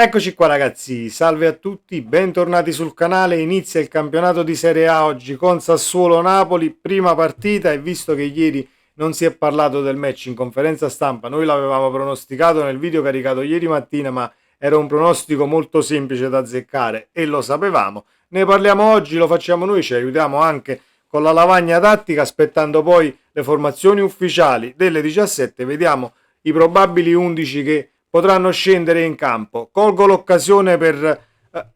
Eccoci qua ragazzi, salve a tutti, bentornati sul canale. Inizia il campionato di Serie A oggi con Sassuolo-Napoli, prima partita, e visto che ieri non si è parlato del match in conferenza stampa, noi l'avevamo pronosticato nel video caricato ieri mattina, ma era un pronostico molto semplice da azzeccare e lo sapevamo. Ne parliamo oggi, lo facciamo noi, ci aiutiamo anche con la lavagna tattica, aspettando poi le formazioni ufficiali delle 17, vediamo i probabili 11 che potranno scendere in campo. Colgo l'occasione per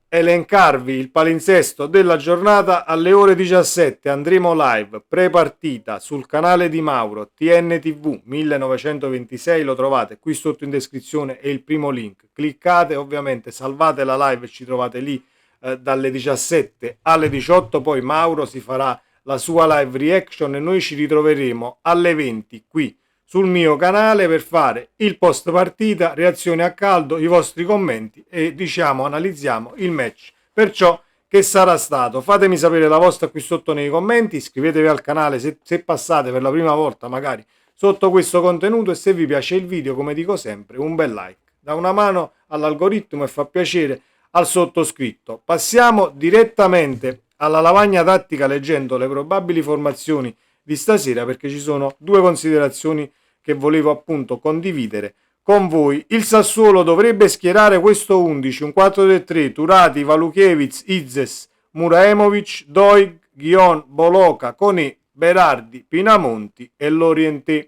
elencarvi il palinsesto della giornata. Alle ore 17 andremo live pre-partita sul canale di Mauro TNTV 1926, lo trovate qui sotto in descrizione, è il primo link, cliccate, ovviamente salvate la live e ci trovate lì dalle 17 alle 18. Poi Mauro si farà la sua live reaction e noi ci ritroveremo alle 20 qui sul mio canale per fare il post partita, reazione a caldo, i vostri commenti e analizziamo il match per ciò che sarà stato. Fatemi sapere la vostra qui sotto nei commenti, iscrivetevi al canale se passate per la prima volta magari sotto questo contenuto, e se vi piace il video, come dico sempre, un bel like dà una mano all'algoritmo e fa piacere al sottoscritto. Passiamo direttamente alla lavagna tattica leggendo le probabili formazioni di stasera, perché ci sono due considerazioni che volevo appunto condividere con voi. Il Sassuolo dovrebbe schierare questo 11, un 4-3, Turati, Valukiewicz, Izes, Muraemovic, Doig, Ghion, Boloca, Conè, Berardi, Pinamonti e Lorientè.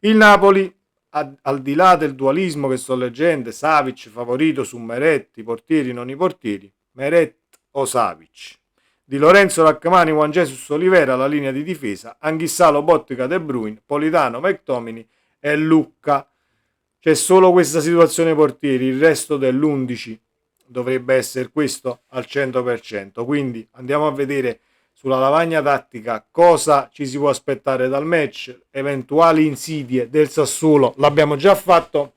Il Napoli, al di là del dualismo che sto leggendo, Savic favorito su Meret, i portieri non i portieri, Meret o Savic. Di Lorenzo, Rachmani, Juan Jesus, Olivera la linea di difesa, Anghissalo, Bottica, De Bruyne, Politano, McTominay e Lucca. C'è solo questa situazione portieri, il resto dell'11 dovrebbe essere questo al 100%. Quindi andiamo a vedere sulla lavagna tattica cosa ci si può aspettare dal match, eventuali insidie del Sassuolo. L'abbiamo già fatto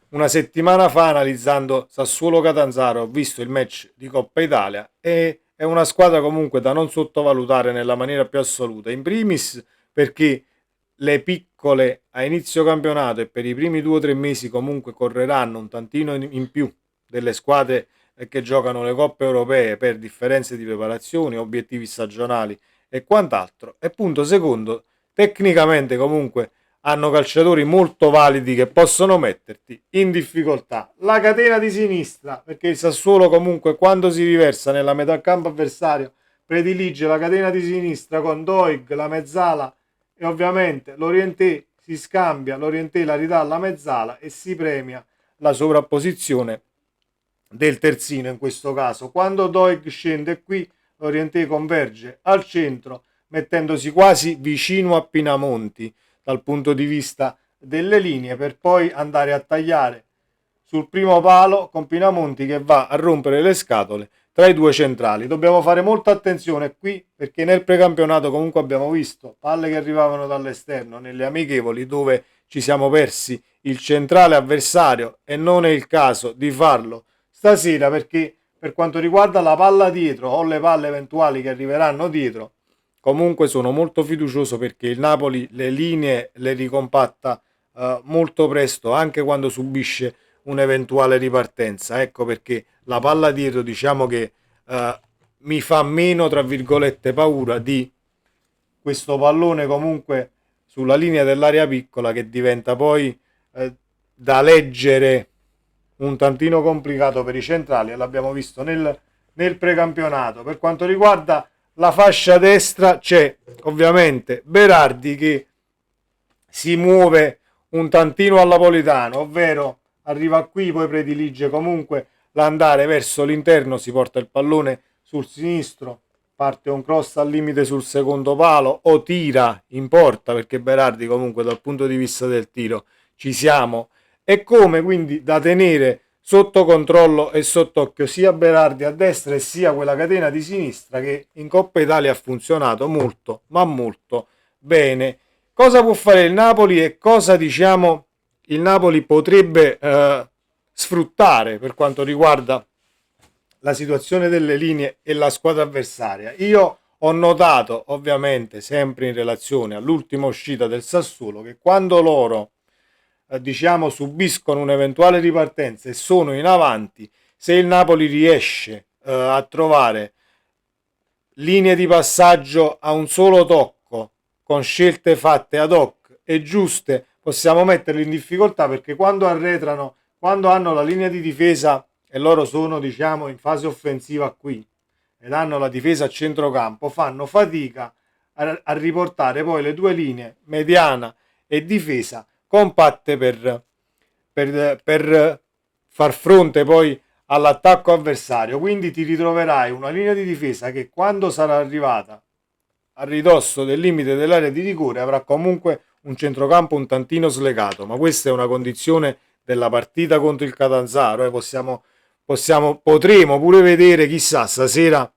una settimana fa analizzando Sassuolo-Catanzaro, ho visto il match di Coppa Italia e è una squadra comunque da non sottovalutare nella maniera più assoluta, in primis perché le piccole a inizio campionato e per i primi 2 o 3 mesi comunque correranno un tantino in più delle squadre che giocano le coppe europee per differenze di preparazione, obiettivi stagionali e quant'altro. E punto secondo, tecnicamente comunque hanno calciatori molto validi che possono metterti in difficoltà. La catena di sinistra, perché il Sassuolo comunque quando si riversa nella metà campo avversario predilige la catena di sinistra con Doig, la mezzala e ovviamente Lorientè, si scambia, Lorientè la ridà alla mezzala e si premia la sovrapposizione del terzino in questo caso. Quando Doig scende qui, Lorientè converge al centro mettendosi quasi vicino a Pinamonti dal punto di vista delle linee, per poi andare a tagliare sul primo palo con Pinamonti che va a rompere le scatole tra i due centrali. Dobbiamo fare molta attenzione qui perché nel precampionato comunque abbiamo visto palle che arrivavano dall'esterno nelle amichevoli dove ci siamo persi il centrale avversario, e non è il caso di farlo stasera, perché per quanto riguarda la palla dietro o le palle eventuali che arriveranno dietro, comunque sono molto fiducioso perché il Napoli le linee le ricompatta molto presto, anche quando subisce un'eventuale ripartenza. Ecco perché la palla dietro diciamo che mi fa meno, tra virgolette, paura di questo pallone comunque sulla linea dell'area piccola che diventa poi da leggere un tantino complicato per i centrali, e l'abbiamo visto nel precampionato. Per quanto riguarda la fascia destra c'è ovviamente Berardi che si muove un tantino alla Politano, ovvero arriva qui, poi predilige comunque l'andare verso l'interno, si porta il pallone sul sinistro, parte un cross al limite sul secondo palo o tira in porta, perché Berardi comunque dal punto di vista del tiro ci siamo, e come quindi da tenere sotto controllo e sott'occhio sia Berardi a destra e sia quella catena di sinistra che in Coppa Italia ha funzionato molto ma molto bene. Cosa può fare il Napoli e cosa il Napoli potrebbe sfruttare per quanto riguarda la situazione delle linee e la squadra avversaria? Io ho notato, ovviamente sempre in relazione all'ultima uscita del Sassuolo, che quando loro diciamo subiscono un'eventuale ripartenza e sono in avanti, se il Napoli riesce a trovare linee di passaggio a un solo tocco con scelte fatte ad hoc e giuste, possiamo metterli in difficoltà, perché quando arretrano, quando hanno la linea di difesa e loro sono diciamo in fase offensiva qui ed hanno la difesa a centrocampo, fanno fatica a riportare poi le due linee mediana e difesa compatte per far fronte poi all'attacco avversario. Quindi ti ritroverai una linea di difesa che, quando sarà arrivata a ridosso del limite dell'area di rigore, avrà comunque un centrocampo un tantino slegato, ma questa è una condizione della partita contro il Catanzaro. Potremo pure vedere, chissà, stasera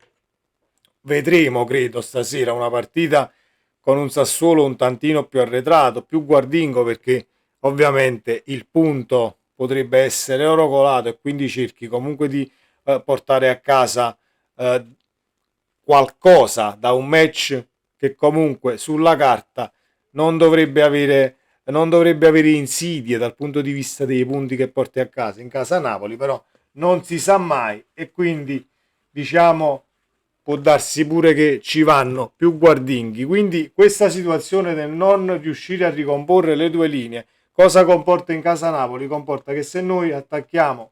vedremo, credo, stasera una partita con un Sassuolo un tantino più arretrato, più guardingo, perché ovviamente il punto potrebbe essere oro colato e quindi cerchi comunque di portare a casa eh, qualcosa da un match che comunque sulla carta non dovrebbe avere, non dovrebbe avere insidie dal punto di vista dei punti che porti a casa. In casa Napoli però non si sa mai, e quindi diciamo può darsi pure che ci vanno più guardinghi. Quindi questa situazione del non riuscire a ricomporre le due linee, cosa comporta in casa Napoli? Comporta che se noi attacchiamo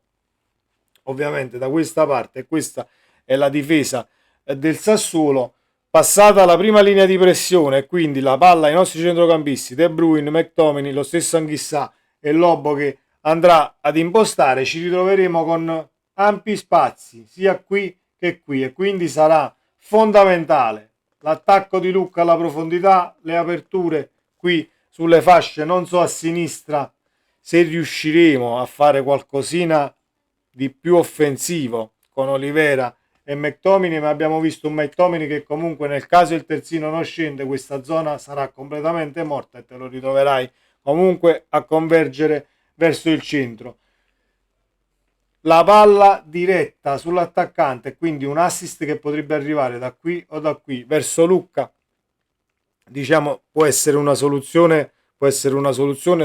ovviamente da questa parte, e questa è la difesa del Sassuolo, passata la prima linea di pressione e quindi la palla ai nostri centrocampisti De Bruyne, McTominay, lo stesso Anghissà e Lobo che andrà ad impostare, ci ritroveremo con ampi spazi sia qui che qui, e quindi sarà fondamentale l'attacco di Lucca alla profondità, le aperture qui sulle fasce, non so a sinistra se riusciremo a fare qualcosina di più offensivo con Olivera e McTominay, ma abbiamo visto un McTominay che comunque, nel caso il terzino non scende, questa zona sarà completamente morta e te lo ritroverai comunque a convergere verso il centro. La palla diretta sull'attaccante, quindi un assist che potrebbe arrivare da qui o da qui verso Lucca, diciamo può essere una soluzione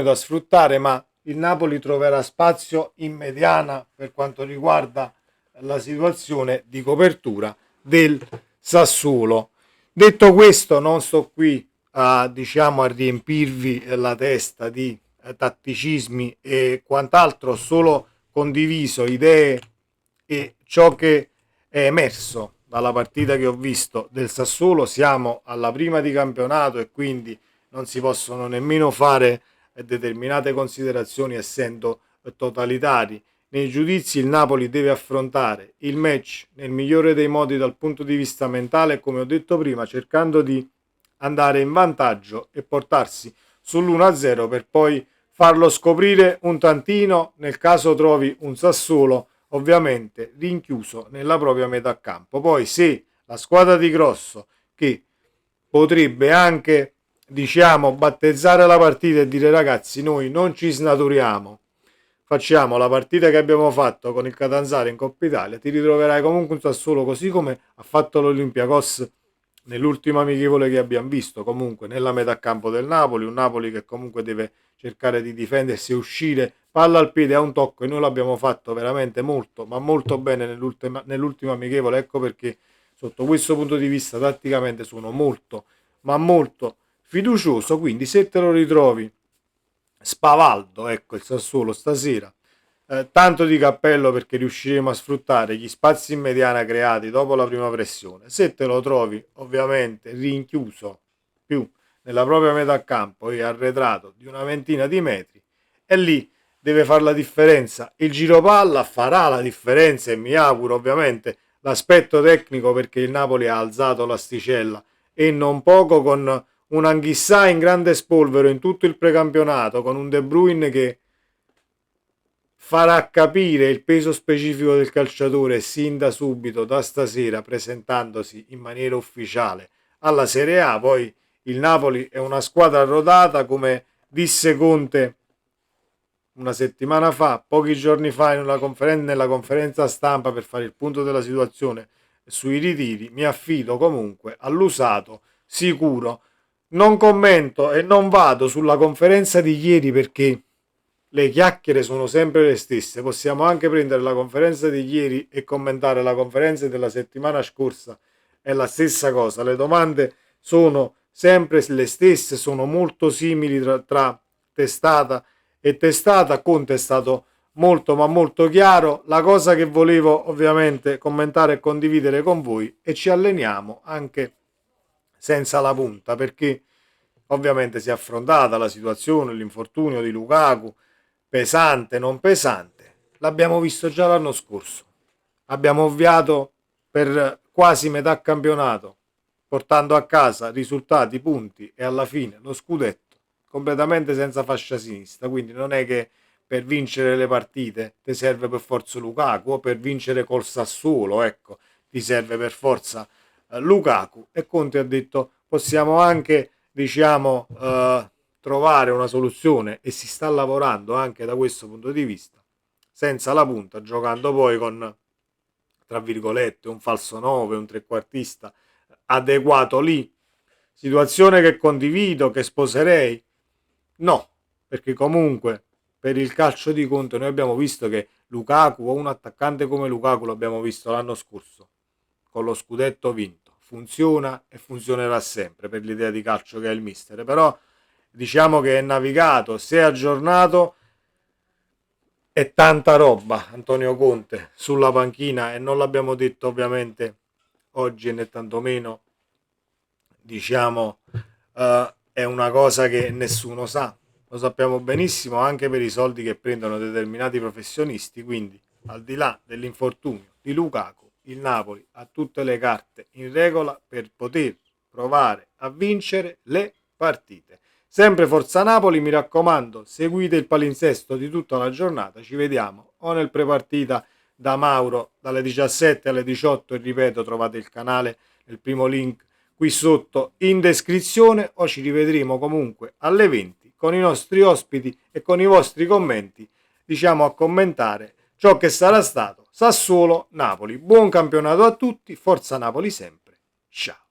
da sfruttare, ma il Napoli troverà spazio in mediana per quanto riguarda la situazione di copertura del Sassuolo. Detto questo, non sto qui a, diciamo, a riempirvi la testa di tatticismi e quant'altro, ho solo condiviso idee e ciò che è emerso dalla partita che ho visto del Sassuolo. Siamo alla prima di campionato e quindi non si possono nemmeno fare determinate considerazioni essendo totalitari nei giudizi. Il Napoli deve affrontare il match nel migliore dei modi dal punto di vista mentale, come ho detto prima, cercando di andare in vantaggio e portarsi sull'1-0 per poi farlo scoprire un tantino nel caso trovi un Sassuolo ovviamente rinchiuso nella propria metà campo. Poi se la squadra di Grosso, che potrebbe anche diciamo battezzare la partita e dire ragazzi noi non ci snaturiamo, facciamo la partita che abbiamo fatto con il Catanzaro in Coppa Italia, ti ritroverai comunque un Sassuolo così come ha fatto l'Olympiacos nell'ultimo amichevole che abbiamo visto, comunque nella metà campo del Napoli, un Napoli che comunque deve cercare di difendersi e uscire palla al piede a un tocco, e noi l'abbiamo fatto veramente molto ma molto bene nell'ultimo amichevole. Ecco perché sotto questo punto di vista tatticamente sono molto ma molto fiducioso. Quindi se te lo ritrovi spavaldo, ecco il Sassuolo stasera, tanto di cappello, perché riusciremo a sfruttare gli spazi in mediana creati dopo la prima pressione. Se te lo trovi ovviamente rinchiuso più nella propria metà campo e arretrato di una ventina di metri, e lì deve fare la differenza il giro palla, farà la differenza, e mi auguro ovviamente l'aspetto tecnico, perché il Napoli ha alzato l'asticella e non poco, con un Anghissà in grande spolvero in tutto il precampionato, con un De Bruyne che farà capire il peso specifico del calciatore sin da subito, da stasera, presentandosi in maniera ufficiale alla Serie A. Poi il Napoli è una squadra rodata, come disse Conte una settimana fa, pochi giorni fa, nella conferenza stampa per fare il punto della situazione sui ritiri. Mi affido comunque all'usato sicuro. Non commento e non vado sulla conferenza di ieri, perché le chiacchiere sono sempre le stesse. Possiamo anche prendere la conferenza di ieri e commentare la conferenza della settimana scorsa, è la stessa cosa. Le domande sono sempre le stesse, sono molto simili tra testata e testata. Conte è stato molto ma molto chiaro. La cosa che volevo ovviamente commentare e condividere con voi, e ci alleniamo anche senza la punta, perché ovviamente si è affrontata la situazione, l'infortunio di Lukaku, pesante, non pesante, l'abbiamo visto già l'anno scorso. Abbiamo ovviato per quasi metà campionato, portando a casa risultati, punti e alla fine lo scudetto completamente senza fascia sinistra. Quindi non è che per vincere le partite ti serve per forza Lukaku, o per vincere col Sassuolo, ecco, ti serve per forza Lukaku. E Conte ha detto possiamo anche, diciamo, trovare una soluzione, e si sta lavorando anche da questo punto di vista, senza la punta, giocando poi con, tra virgolette, un falso 9, un trequartista adeguato lì. Situazione che condivido, che sposerei? No, perché comunque per il calcio di Conte noi abbiamo visto che Lukaku, o un attaccante come Lukaku, l'abbiamo visto l'anno scorso con lo scudetto vinto, funziona e funzionerà sempre per l'idea di calcio che è il mister. Però diciamo che è navigato, si è aggiornato, è tanta roba Antonio Conte sulla panchina, e non l'abbiamo detto ovviamente oggi, né tantomeno diciamo è una cosa che nessuno sa, lo sappiamo benissimo anche per i soldi che prendono determinati professionisti. Quindi al di là dell'infortunio di Lukaku, il Napoli ha tutte le carte in regola per poter provare a vincere le partite. Sempre Forza Napoli, mi raccomando, seguite il palinsesto di tutta la giornata. Ci vediamo o nel prepartita da Mauro dalle 17 alle 18, e ripeto, trovate il canale nel primo link qui sotto in descrizione, o ci rivedremo comunque alle 20 con i nostri ospiti e con i vostri commenti, diciamo, a commentare ciò che sarà stato Sassuolo Napoli. Buon campionato a tutti, forza Napoli sempre, ciao.